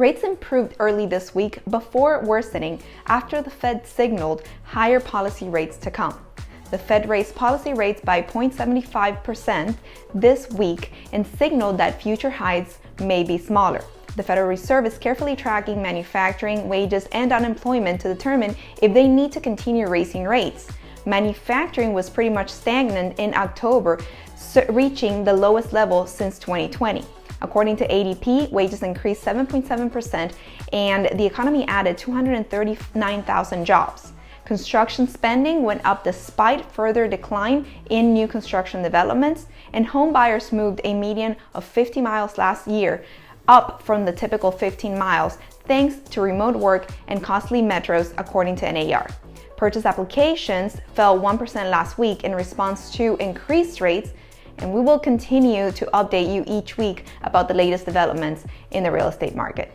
Rates improved early this week before worsening after the Fed signaled higher policy rates to come. The Fed raised policy rates by 0.75% this week and signaled that future hikes may be smaller. The Federal Reserve is carefully tracking manufacturing, wages, and unemployment to determine if they need to continue raising rates. Manufacturing was pretty much stagnant in October, reaching the lowest level since 2020. According to ADP, wages increased 7.7% and the economy added 239,000 jobs. Construction spending went up despite further decline in new construction developments, and home buyers moved a median of 50 miles last year, up from the typical 15 miles, thanks to remote work and costly metros, according to NAR. Purchase applications fell 1% last week in response to increased rates, and we will continue to update you each week about the latest developments in the real estate market.